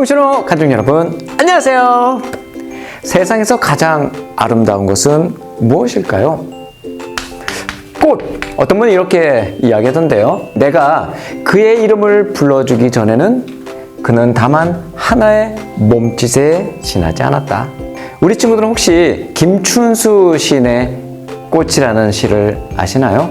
청춘호 가족 여러분, 안녕하세요. 세상에서 가장 아름다운 것은 무엇일까요? 꽃! 어떤 분이 이렇게 이야기하던데요. 내가 그의 이름을 불러주기 전에는 그는 다만 하나의 몸짓에 지나지 않았다. 우리 친구들은 혹시 김춘수 시인의 꽃이라는 시를 아시나요?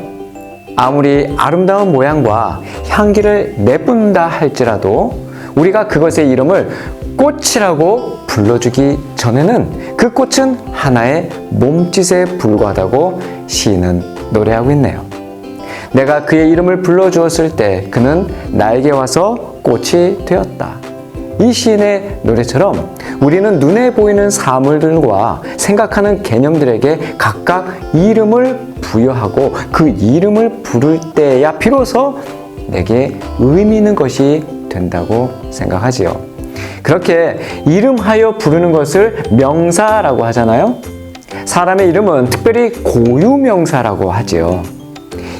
아무리 아름다운 모양과 향기를 내뿜는다 할지라도 우리가 그것의 이름을 꽃이라고 불러주기 전에는 그 꽃은 하나의 몸짓에 불과하다고 시인은 노래하고 있네요. 내가 그의 이름을 불러주었을 때 그는 나에게 와서 꽃이 되었다. 이 시인의 노래처럼 우리는 눈에 보이는 사물들과 생각하는 개념들에게 각각 이름을 부여하고 그 이름을 부를 때야 비로소 내게 의미 있는 것이 된다고 생각하지요. 그렇게 이름하여 부르는 것을 명사라고 하잖아요. 사람의 이름은 특별히 고유명사라고 하지요.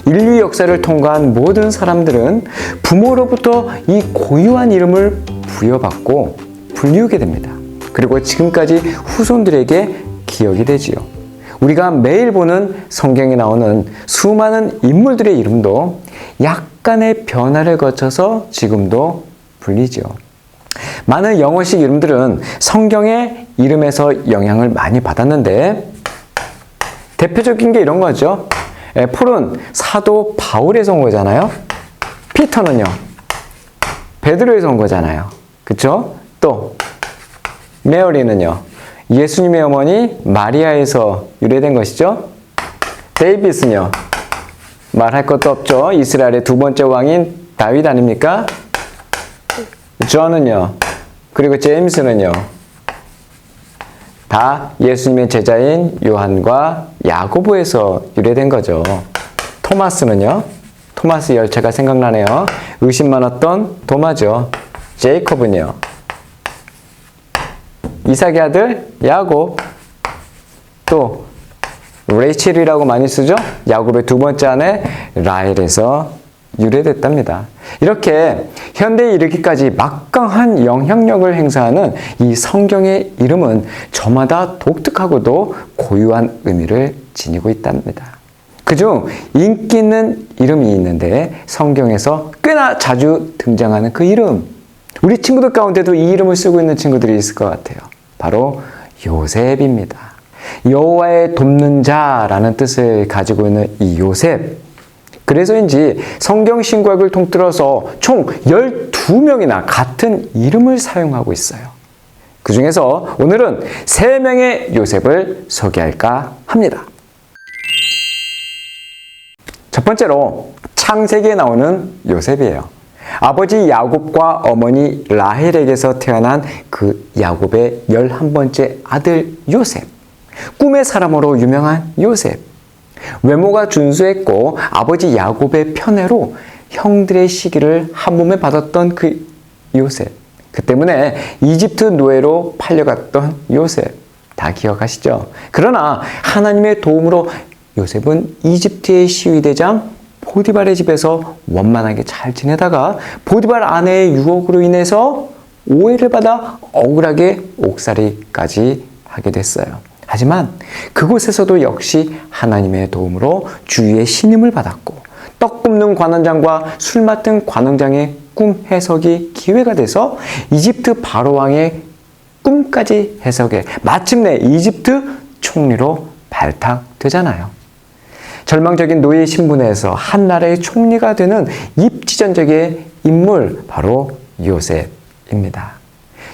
인류 역사를 통과한 모든 사람들은 부모로부터 이 고유한 이름을 부여받고 불리우게 됩니다. 그리고 지금까지 후손들에게 기억이 되지요. 우리가 매일 보는 성경에 나오는 수많은 인물들의 이름도 약간의 변화를 거쳐서 지금도 불리죠. 많은 영어식 이름들은 성경의 이름에서 영향을 많이 받았는데 대표적인 게 이런 거죠. 폴은 사도 바울에서 온 거잖아요. 피터는요, 베드로에서 온 거잖아요. 그쵸? 또 메어리는요, 예수님의 어머니 마리아에서 유래된 것이죠. 데이빗은요, 말할 것도 없죠. 이스라엘의 두 번째 왕인 다윗 아닙니까? 존은요, 그리고 제임스는요, 다 예수님의 제자인 요한과 야고보에서 유래된 거죠. 토마스는요, 토마스 열차가 생각나네요. 의심 많았던 도마죠. 제이콥은요, 이삭의 아들 야곱. 또 레이첼이라고 많이 쓰죠. 야곱의 두 번째 아내 라헬에서 유래됐답니다. 이렇게 현대에 이르기까지 막강한 영향력을 행사하는 이 성경의 이름은 저마다 독특하고도 고유한 의미를 지니고 있답니다. 그중 인기 있는 이름이 있는데 성경에서 꽤나 자주 등장하는 그 이름, 우리 친구들 가운데도 이 이름을 쓰고 있는 친구들이 있을 것 같아요. 바로 요셉입니다. 여호와의 돕는 자라는 뜻을 가지고 있는 이 요셉. 그래서인지 성경 신구약을 통틀어서 총 12명이나 같은 이름을 사용하고 있어요. 그 중에서 오늘은 3명의 요셉을 소개할까 합니다. 첫 번째로 창세기에 나오는 요셉이에요. 아버지 야곱과 어머니 라헬에게서 태어난 그 야곱의 11번째 아들 요셉. 꿈의 사람으로 유명한 요셉. 외모가 준수했고 아버지 야곱의 편애로 형들의 시기를 한 몸에 받았던 그 요셉. 그 때문에 이집트 노예로 팔려갔던 요셉. 다 기억하시죠? 그러나 하나님의 도움으로 요셉은 이집트의 시위대장 보디발의 집에서 원만하게 잘 지내다가 보디발 아내의 유혹으로 인해서 오해를 받아 억울하게 옥살이까지 하게 됐어요. 하지만 그곳에서도 역시 하나님의 도움으로 주위의 신임을 받았고 떡 굽는 관원장과 술 맡은 관원장의 꿈 해석이 기회가 돼서 이집트 바로왕의 꿈까지 해석해 마침내 이집트 총리로 발탁되잖아요. 절망적인 노예 신분에서 한 나라의 총리가 되는 입지전적의 인물, 바로 요셉입니다.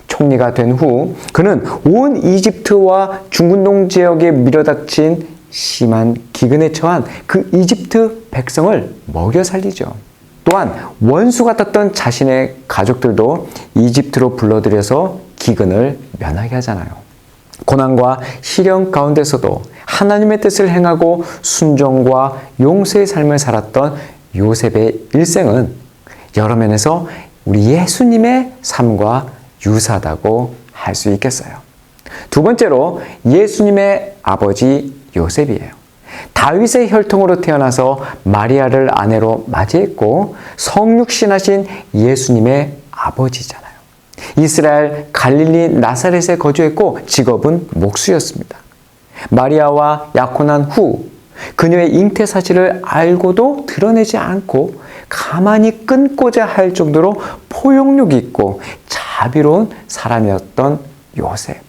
총리가 된 후 그는 온 이집트와 중근동 지역에 밀어닥친 심한 기근에 처한 그 이집트 백성을 먹여 살리죠. 또한 원수 같았던 자신의 가족들도 이집트로 불러들여서 기근을 면하게 하잖아요. 고난과 시련 가운데서도 하나님의 뜻을 행하고 순종과 용서의 삶을 살았던 요셉의 일생은 여러 면에서 우리 예수님의 삶과 유사하다고 할 수 있겠어요. 두 번째로 예수님의 아버지 요셉이에요. 다윗의 혈통으로 태어나서 마리아를 아내로 맞이했고 성육신하신 예수님의 아버지잖아요. 이스라엘 갈릴리 나사렛에 거주했고 직업은 목수였습니다. 마리아와 약혼한 후 그녀의 잉태 사실을 알고도 드러내지 않고 가만히 끊고자 할 정도로 포용력이 있고 자비로운 사람이었던 요셉.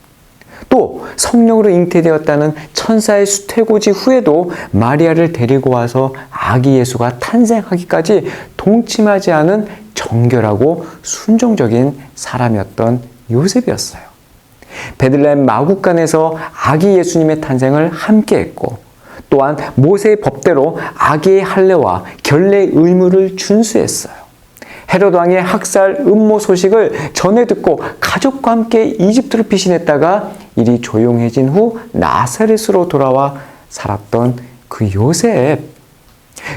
또 성령으로 잉태되었다는 천사의 수태고지 후에도 마리아를 데리고 와서 아기 예수가 탄생하기까지 동침하지 않은 정결하고 순종적인 사람이었던 요셉이었어요. 베들레헴 마구간에서 아기 예수님의 탄생을 함께했고 또한 모세의 법대로 아기의 할례와 결례 의무를 준수했어요. 헤롯 왕의 학살 음모 소식을 전해 듣고 가족과 함께 이집트로 피신했다가 일이 조용해진 후 나사렛으로 돌아와 살았던 그 요셉.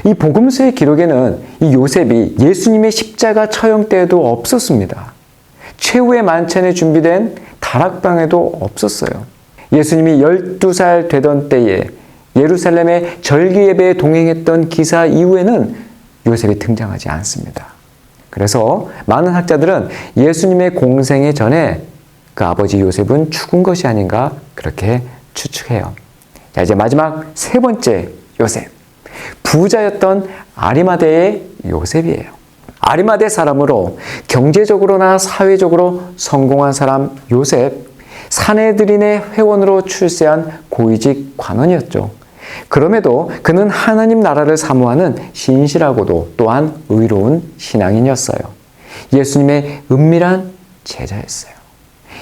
이 복음서의 기록에는 이 요셉이 예수님의 십자가 처형 때에도 없었습니다. 최후의 만찬에 준비된 다락방에도 없었어요. 예수님이 12살 되던 때에 예루살렘의 절기 예배에 동행했던 기사 이후에는 요셉이 등장하지 않습니다. 그래서 많은 학자들은 예수님의 공생에 전에 그 아버지 요셉은 죽은 것이 아닌가 그렇게 추측해요. 자, 이제 마지막 세 번째 요셉. 부자였던 아리마대의 요셉이에요. 아리마대 사람으로 경제적으로나 사회적으로 성공한 사람 요셉. 사내들인의 회원으로 출세한 고위직 관원이었죠. 그럼에도 그는 하나님 나라를 사모하는 신실하고도 또한 의로운 신앙인이었어요. 예수님의 은밀한 제자였어요.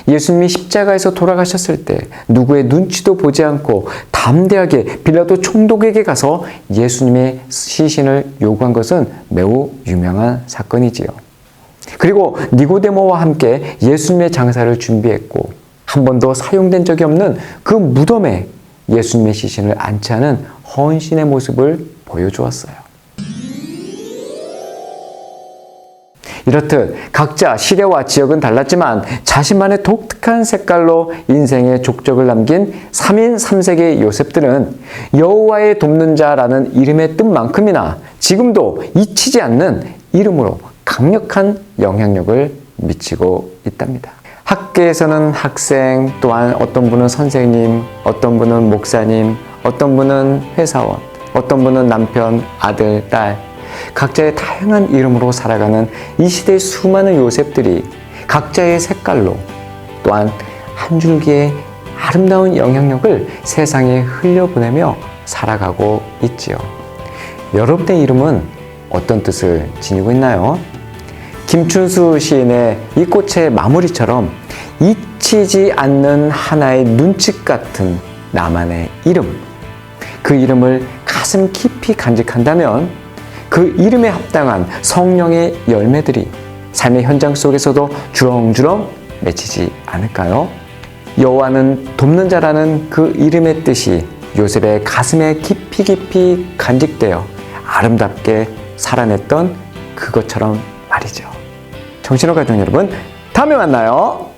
예수님이 십자가에서 돌아가셨을 때 누구의 눈치도 보지 않고 담대하게 빌라도 총독에게 가서 예수님의 시신을 요구한 것은 매우 유명한 사건이지요. 그리고 니고데모와 함께 예수님의 장사를 준비했고 한 번도 사용된 적이 없는 그 무덤에 예수님의 시신을 안치하는 헌신의 모습을 보여주었어요. 이렇듯 각자 시대와 지역은 달랐지만 자신만의 독특한 색깔로 인생의 족적을 남긴 3인 3색의 요셉들은 여호와의 돕는 자라는 이름의 뜻만큼이나 지금도 잊히지 않는 이름으로 강력한 영향력을 미치고 있답니다. 학교에서는 학생, 또한 어떤 분은 선생님, 어떤 분은 목사님, 어떤 분은 회사원, 어떤 분은 남편, 아들, 딸, 각자의 다양한 이름으로 살아가는 이 시대의 수많은 요셉들이 각자의 색깔로 또한 한 줄기의 아름다운 영향력을 세상에 흘려보내며 살아가고 있지요. 여러분의 이름은 어떤 뜻을 지니고 있나요? 김춘수 시인의 이 꽃의 마무리처럼 잊히지 않는 하나의 눈짓 같은 나만의 이름. 그 이름을 가슴 깊이 간직한다면 그 이름에 합당한 성령의 열매들이 삶의 현장 속에서도 주렁주렁 맺히지 않을까요? 여호와는 돕는 자라는 그 이름의 뜻이 요셉의 가슴에 깊이 간직되어 아름답게 살아냈던 그것처럼 말이죠. 정신호 가족 여러분, 다음에 만나요.